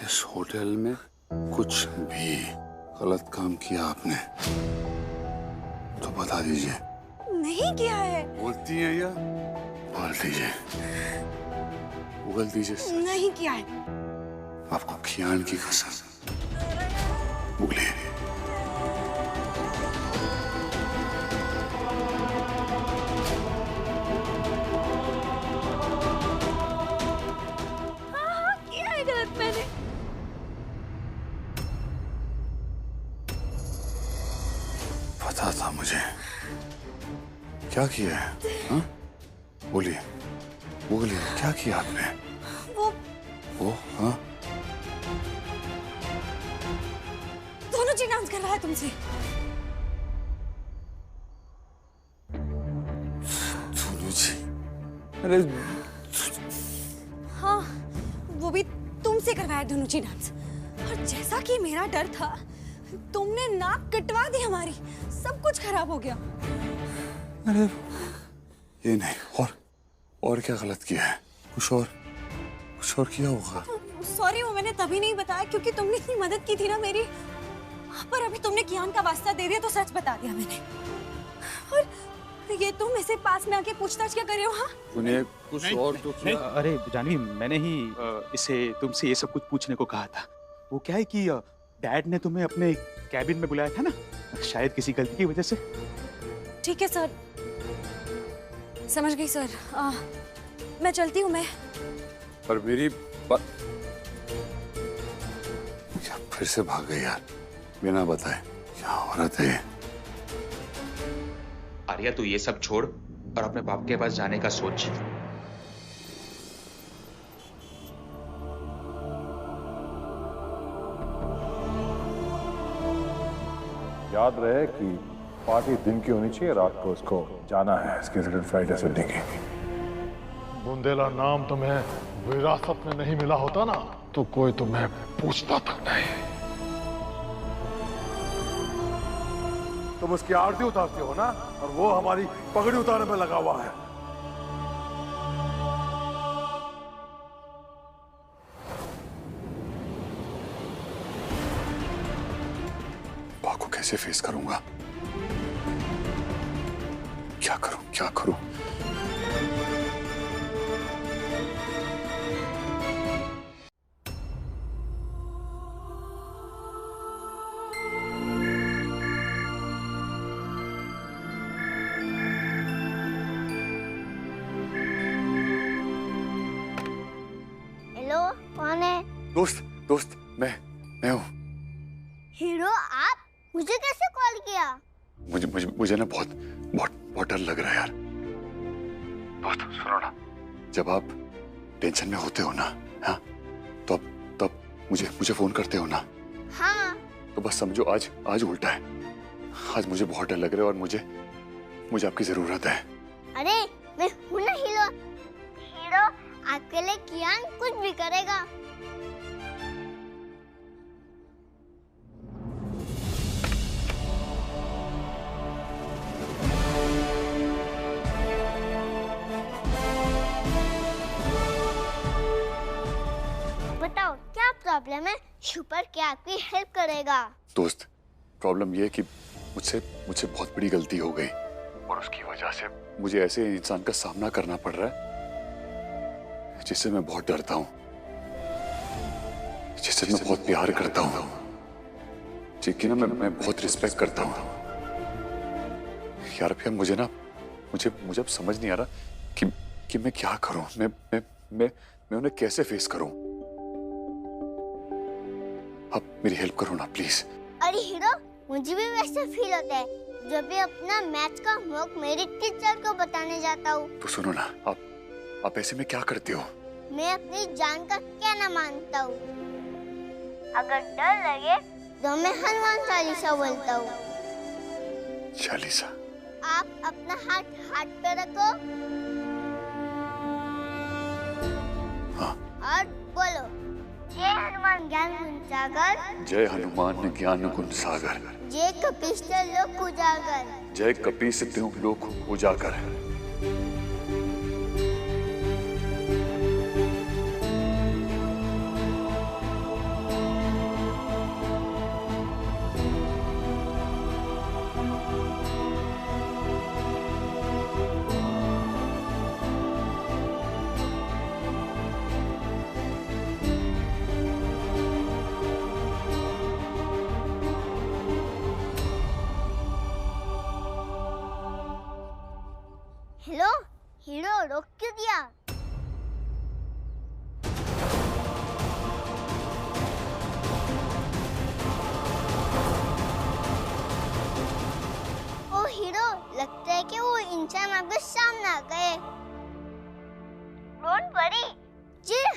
इस होटल में कुछ भी गलत काम किया आपने तो बता दीजिए। नहीं किया है। बोलती है या बोल दीजिए, बोल दीजिए। नहीं किया है। आपको खियान की कसम, बोलिए। हाँ, किया है गलत मैंने। पता था मुझे। क्या किया है? हाँ? बोलिए, बोलिए, क्या किया आपने? वो हाँ? दोनों जी डांस कर रहा है तुमसे। दोनों जी? अरे हाँ, वो भी तुमसे करवाया दोनों जी डांस। और जैसा कि मेरा डर था, तुमने नाक कटवा दी हमारी, सब कुछ खराब हो गया। अरे ये नहीं, और क्या गलत किया है? कुछ और किया होगा। सॉरी, वो मैंने तभी नहीं बताया क्योंकि तुमने इतनी मदद की थी ना मेरी। पर अभी तुमने कियान का वास्ता दे दिया तो सच बता दिया मैंने। और ये तुम ऐसे पास में आके पूछताछ क्या कर रहे हो? हाँ, उन्हें कुछ और तो किया। अरे जानवी, मैंने ही इसे तुमसे ये सब कुछ पूछने को कहा था। वो क्या है कि डैड ने तुम्हें अपने कैबिन में बुलाया था ना, शायद किसी गलती की वजह से। ठीक है सर, समझ गई सर। मैं चलती हूँ। मैं पर मेरी बात क्या फिर से भाग गई यार, बिना बताए? क्या हो रहा था? आर्या, तू ये सब छोड़ और अपने बाप के पास जाने का सोच। याद रहे कि पार्टी दिन की होनी चाहिए, रात को उसको जाना है इसकी रेजिडेंट फ्लाइट है सिडनी की। बुंदेला नाम तुम्हें विरासत में नहीं मिला होता ना तो कोई तुम्हें पूछता तक नहीं। तुम उसकी आरती उतारते हो ना, और वो हमारी पगड़ी उतारने में लगा हुआ है। बाप को कैसे फेस करूंगा? क्या करूं? हेलो, कौन है? दोस्त, मैं हूं। हीरो, आप मुझे कैसे कॉल किया? मुझे ना बहुत डर लग रहा है यार। दोस्त सुनो ना, जब आप टेंशन में होते हो ना, हाँ, तब मुझे फोन करते हो ना। हाँ। तो बस समझो आज उल्टा है। आज मुझे बहुत डर लग रहा है और मुझे आपकी जरूरत है। अरे मैं हूं ना हीरो। हीरो, आपके लिए कियान कुछ भी करेगा। बताओ क्या प्रॉब्लम है? सुपर क्या आपकी हेल्प करेगा? दोस्त, प्रॉब्लम ये है कि मुझसे बहुत बड़ी गलती हो गई और उसकी वजह से मुझे ऐसे इंसान का सामना करना पड़ रहा है जिससे मैं बहुत डरता हूँ, जिससे मैं बहुत प्यार करता हूँ, जिसकी ना मैं बहुत रिस्पेक्ट करता हूँ। यार भैया, मुझे अब समझ नहीं आ रहा कि मैं क्या करूँ। मैं उन्हें कैसे फेस करूँ। आप मेरी हेल्प करो ना प्लीज। अरे हीरो, मुझे भी वैसा फील होता है जब भी अपना मैच का होमवर्क मेरी टीचर को बताने जाता हूँ। तो सुनो ना, आप ऐसे में क्या करते हो? मैं अपनी जान का कहना मानता हूँ। अगर डर लगे तो मैं हनुमान चालीसा बोलता हूँ। चालीसा? आप अपना हाथ पे रखो। हाँ। और बोलो, जय हनुमान ज्ञान गुण सागर, जय हनुमान ज्ञान गुण सागर, जय कपीश लोक उजागर, जय कपीस त्यों लोक उजागर।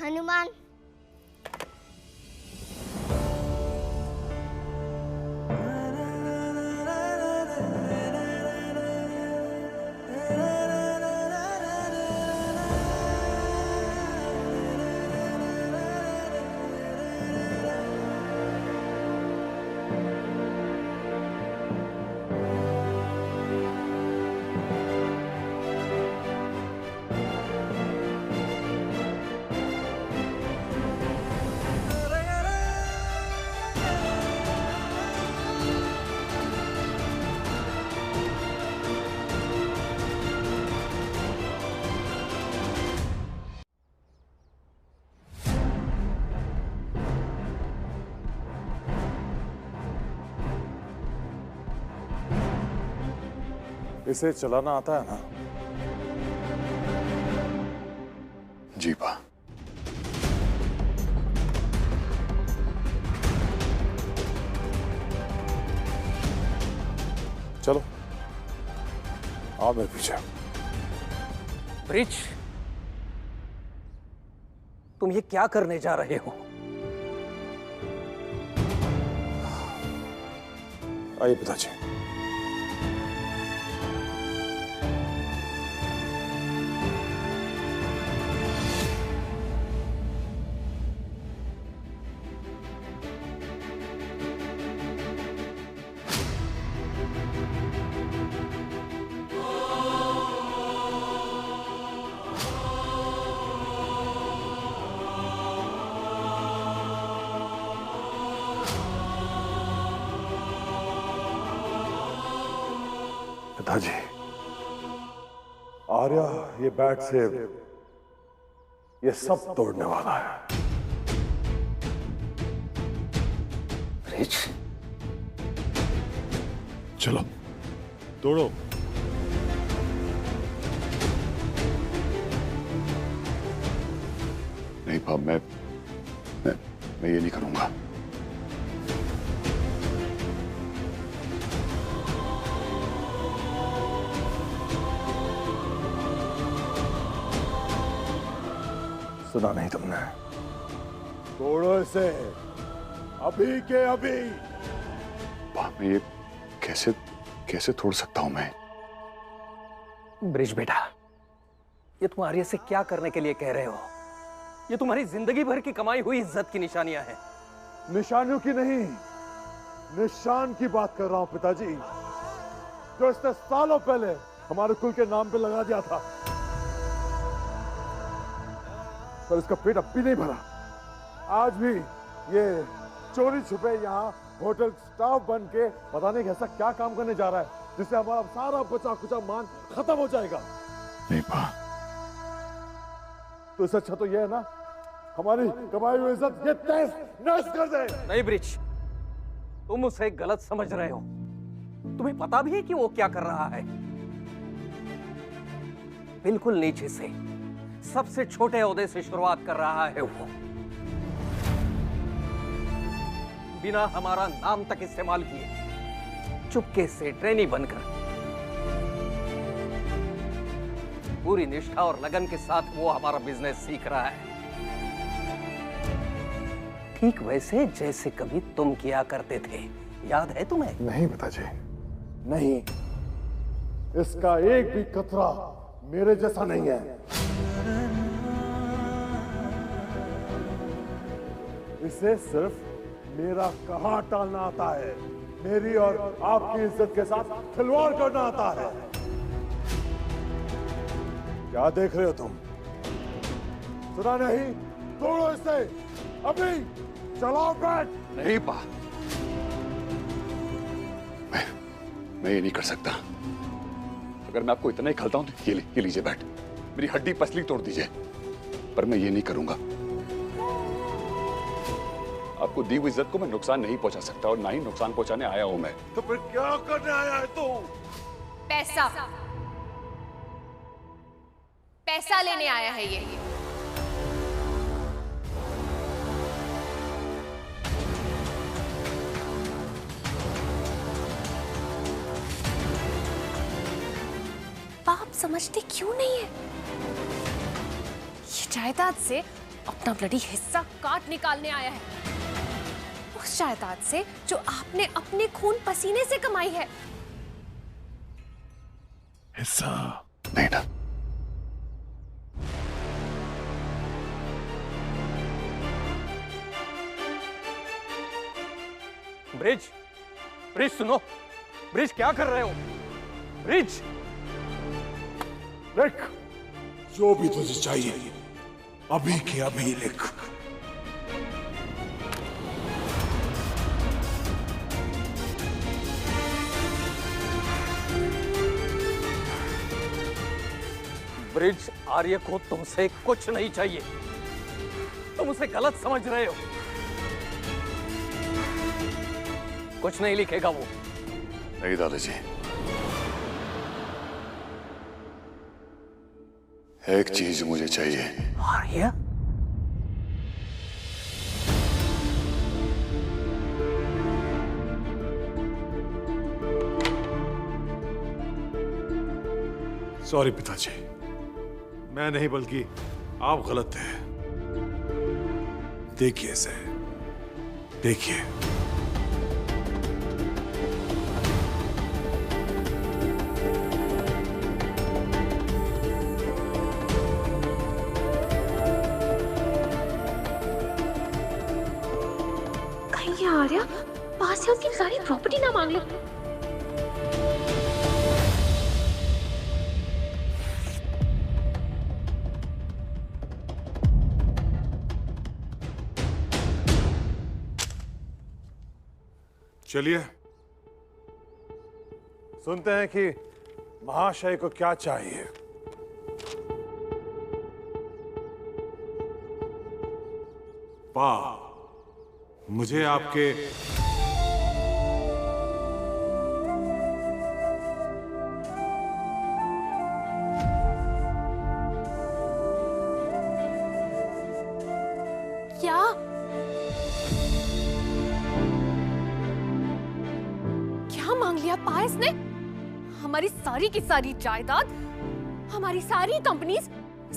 हनुमान। इसे चलाना आता है ना? जी बा। चलो आओ मेरे पीछे। ब्रिज, तुम ये क्या करने जा रहे हो? आइए पिताजी। पिताजी, आर्या ये बैट से ये सब तोड़ने वाला है। ब्रिज, चलो तोड़ो। नहीं पाप, मैं ये नहीं करूंगा। सुना नहीं तुमने? तोड़ो इसे अभी के अभी। पाप, मैं ये कैसे तोड़ सकता हूं मैं? ब्रिज बेटा, ये तुम आर्य से क्या करने के लिए कह रहे हो? ये तुम्हारी जिंदगी भर की कमाई हुई इज्जत की निशानियां हैं। निशानियों की नहीं, निशान की बात कर रहा हूं पिताजी, जो इसने सालों पहले हमारे कुल के नाम पे लगा दिया था। पर इसका पेट अब भी नहीं भरा। आज भी ये चोरी छुपे यहाँ होटल स्टाफ बन के पता नहीं ऐसा क्या काम करने जा रहा है जिससे हमारा सारा बचा खुचा मान खत्म हो जाएगा। नहीं पा। तो इससे अच्छा तो ये है ना, हमारी कमाई हुई इज्जत ये तहस नहस कर दे। नहीं ब्रिज, तुम उसे गलत समझ रहे हो। तुम्हें पता भी है कि वो क्या कर रहा है। बिल्कुल नीचे से, सबसे छोटे ओहदे से शुरुआत कर रहा है वो, बिना हमारा नाम तक इस्तेमाल किए, चुपके से ट्रेनी बनकर। पूरी निष्ठा और लगन के साथ वो हमारा बिजनेस सीख रहा है, ठीक वैसे जैसे कभी तुम किया करते थे। याद है तुम्हें? नहीं पिताजी, नहीं। इसका एक भी कतरा मेरे जैसा नहीं है। इसे सिर्फ मेरा कहा टालना आता है, मेरी और आपकी इज्जत के साथ खिलवाड़ करना आता है। क्या देख रहे हो तुम? सुना नहीं? तोड़ो इसे अभी, चलाओ बैट। नहीं पा, मैं ये नहीं कर सकता। अगर मैं आपको इतना ही खलता हूं तो ये लीजिए बैट, मेरी हड्डी पसली तोड़ दीजिए, पर मैं ये नहीं करूंगा। आपको दी हुई इज्जत को मैं नुकसान नहीं पहुंचा सकता और ना ही नुकसान पहुंचाने आया हूं मैं। तो फिर क्या करने आया है तू? पैसा, पैसा लेने आया है ये। बाप समझते क्यों नहीं है? ये जायदाद से अपना ब्लडी हिस्सा काट निकालने आया है उस जायदाद से जो आपने अपने खून पसीने से कमाई है। हिस्सा नहीं ना। ब्रिज, ब्रिज सुनो, ब्रिज क्या कर रहे हो? ब्रिज, लिख जो भी तुझे चाहिए अभी के अभी लिख। ब्रिज, आर्य को तुमसे कुछ नहीं चाहिए। तुम उसे गलत समझ रहे हो। कुछ नहीं लिखेगा वो। नहीं दादाजी, एक चीज मुझे चाहिए। आर्य? सॉरी पिताजी, मैं नहीं बल्कि आप गलत थे। देखिए इसे, देखिए। कहीं ये आर्या पास से उसकी सारी प्रॉपर्टी ना मांग ले। चलिए सुनते हैं कि महाशय को क्या चाहिए। मुझे आपके क्या? क्या मांग लिया पायस ने? हमारी सारी की सारी जायदाद, हमारी सारी कंपनीज,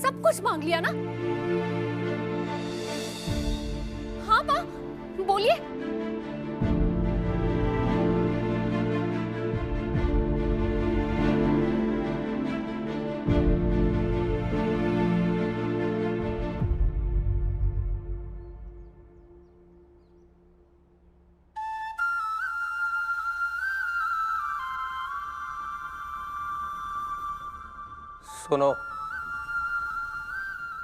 सब कुछ मांग लिया ना? हाँ पा, बोलिए। सुनो,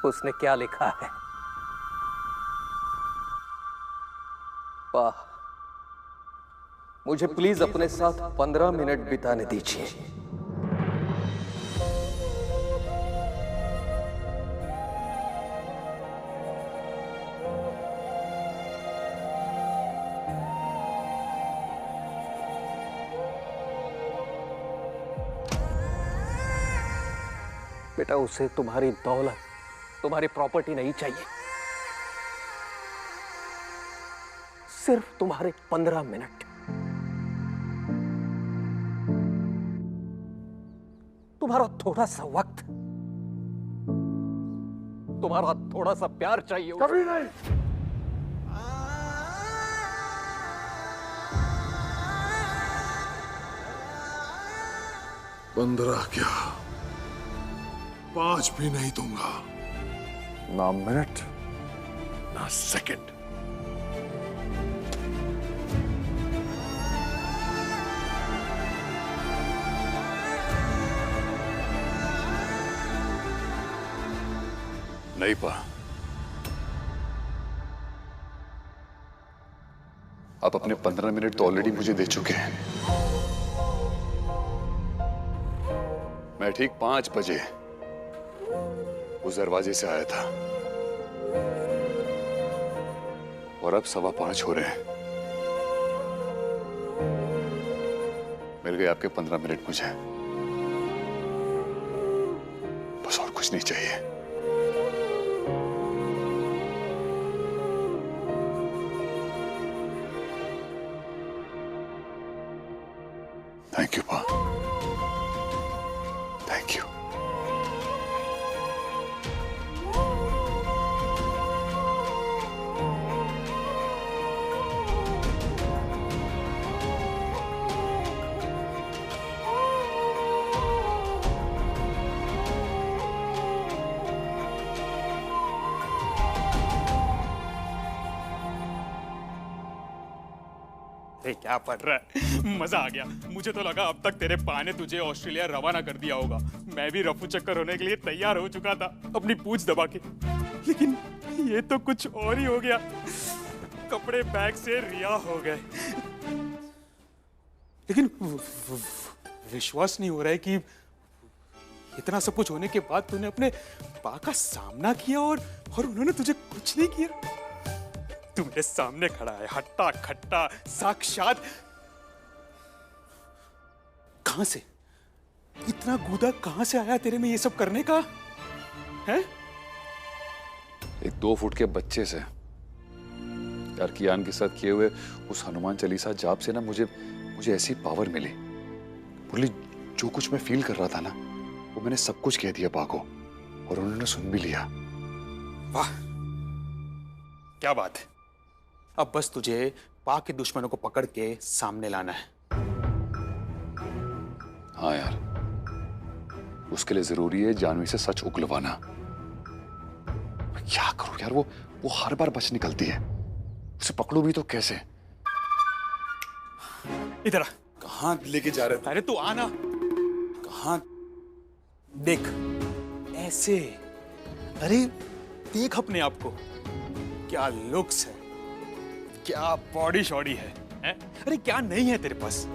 उसने क्या लिखा है? वाह, मुझे प्लीज अपने साथ 15 मिनट बिताने दीजिए। बेटा, उसे तुम्हारी दौलत, तुम्हारी प्रॉपर्टी नहीं चाहिए। सिर्फ तुम्हारे 15 मिनट, तुम्हारा थोड़ा सा वक्त, तुम्हारा थोड़ा सा प्यार चाहिए। कभी नहीं। पंद्रह क्या, 5 भी नहीं दूंगा। ना मिनट, ना सेकंड। नहीं पा, आप अपने 15 मिनट तो ऑलरेडी मुझे दे चुके हैं। मैं ठीक 5 बजे उस दरवाजे से आया था और अब 5:15 हो रहे हैं। मिल गए आपके 15 मिनट मुझे, बस और कुछ नहीं चाहिए। थैंक यू पा, थैंक यू। देख क्या पढ़ रहा है, मजा आ गया। मुझे तो लगा अब तक तेरे पा ने तुझे ऑस्ट्रेलिया रवाना कर दिया होगा। मैं भी रफू चक्कर होने के लिए तैयार हो चुका था अपनी पूंछ दबा के, लेकिन ये तो कुछ और ही हो गया। कपड़े बैग से रिया हो गए। लेकिन विश्वास नहीं हो रहा है कि इतना सब कुछ होने के बाद तूने अपने पा का सामना किया और उन्होंने तुझे कुछ नहीं किया। तू मेरे सामने खड़ा है, हट्टा खट्टा साक्षात। कहां से इतना गूदा कहां से आया तेरे में ये सब करने का है? एक 2 फुट के बच्चे से यार, कियान के साथ किए हुए उस हनुमान चालीसा जाप से ना मुझे ऐसी पावर मिली। मुरली, जो कुछ मैं फील कर रहा था ना, वो मैंने सब कुछ कह दिया पा को, और उन्होंने सुन भी लिया। वाह क्या बात है। अब बस तुझे पा के दुश्मनों को पकड़ के सामने लाना है। हाँ यार, उसके लिए जरूरी है जानवी से सच उगलवाना। मैं क्या करूं यार, वो हर बार बच निकलती है। उसे पकड़ू भी तो कैसे? इधर आ। कहां लेके जा रहे थे? अरे तू आना। कहां? देख ऐसे। अरे देख अपने आप को, क्या लुक्स है, क्या बॉडी शॉडी है, हैं? अरे क्या नहीं है तेरे पास?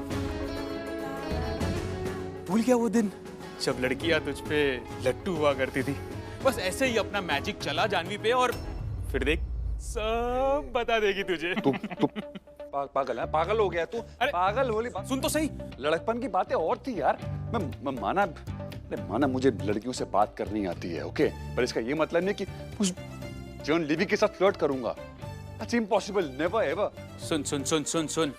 भूल गया वो दिन जब लड़कियां तुझ पे लट्टू हुआ करती थी? बस ऐसे ही अपना मैजिक चला जानवी पे और फिर देख सब बता देगी तुझे। तू पागल है, पागल हो गया तू। पागल होली। सुन तो सही, लड़कपन की बातें और थी यार। मैं माना मुझे लड़कियों से बात करनी आती है, ओके, पर इसका ये मतलब नहीं कि उस जॉन लिवी के साथ फ्लर्ट करूंगा। That's impossible, never ever. सुन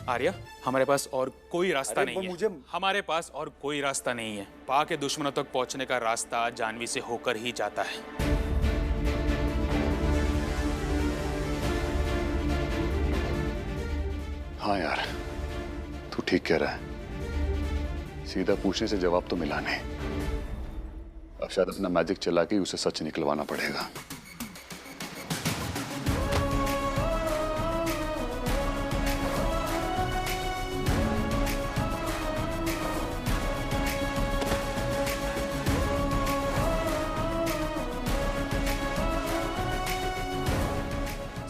आर्या, हमारे पास और कोई रास्ता नहीं है। हमारे पास और कोई रास्ता नहीं है। पा के दुश्मनों तक पहुंचने का रास्ता जानवी से होकर ही जाता है। हाँ यार, तू ठीक कह रहा है। सीधा पूछने से जवाब तो मिला नहीं। अब शायद अपना मैजिक चला के उसे सच निकलवाना पड़ेगा।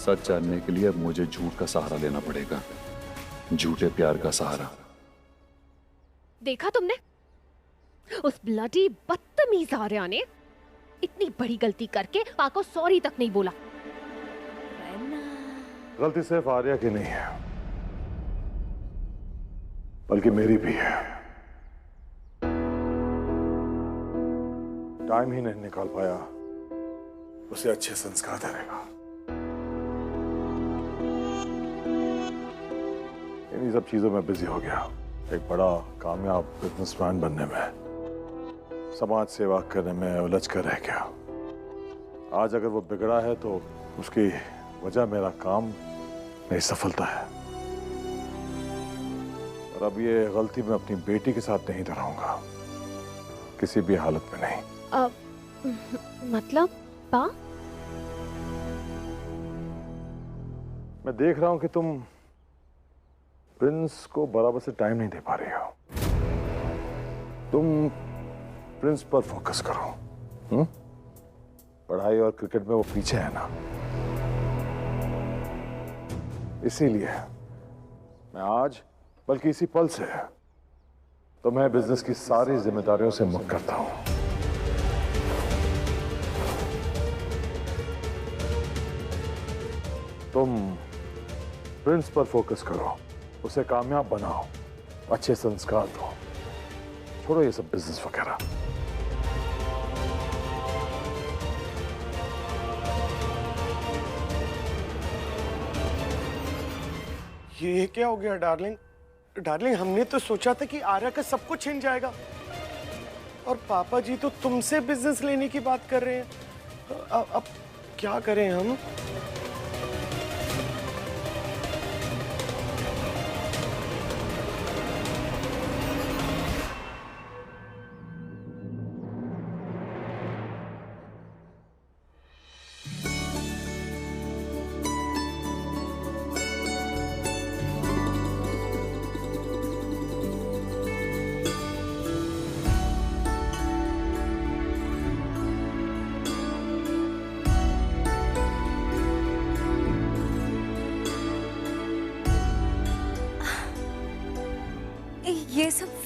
सच जानने के लिए अब मुझे झूठ का सहारा लेना पड़ेगा, झूठे प्यार का सहारा। देखा तुमने, उस ब्लडी बदतमीज आर्या ने इतनी बड़ी गलती करके पा को सॉरी तक नहीं बोला। गलती सिर्फ आर्या की नहीं है, बल्कि मेरी भी है। टाइम ही नहीं निकाल पाया उसे अच्छे संस्कार देने का। इन्हीं सब चीजों में बिजी हो गया, एक बड़ा कामयाब बिजनेसमैन बनने में, समाज सेवा करने में उलझ कर रह गया। आज अगर वो बिगड़ा है तो उसकी वजह मेरा काम, मेरी सफलता है। और अब ये गलती मैं अपनी बेटी के साथ नहीं दोहराऊंगा, किसी भी हालत में नहीं। मतलब पा? मैं देख रहा हूं कि तुम प्रिंस को बराबर से टाइम नहीं दे पा रही हो। तुम प्रिंस पर फोकस करो। पढ़ाई और क्रिकेट में वो पीछे है ना, इसीलिए मैं आज, बल्कि इसी पल से, तो मैं बिजनेस की सारी जिम्मेदारियों से मुक्त करता हूं। तुम प्रिंस पर फोकस करो, उसे कामयाब बनाओ, अच्छे संस्कार दो, छोड़ो ये सब बिजनेस वगैरह। ये क्या हो गया डार्लिंग? डार्लिंग, हमने तो सोचा था कि आर्या का सब कुछ छिन जाएगा, और पापा जी तो तुमसे बिजनेस लेने की बात कर रहे हैं। अब क्या करें हम?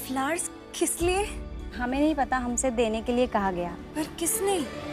फ्लावर्स किस लिए? हमें नहीं पता, हमसे देने के लिए कहा गया। पर किसने?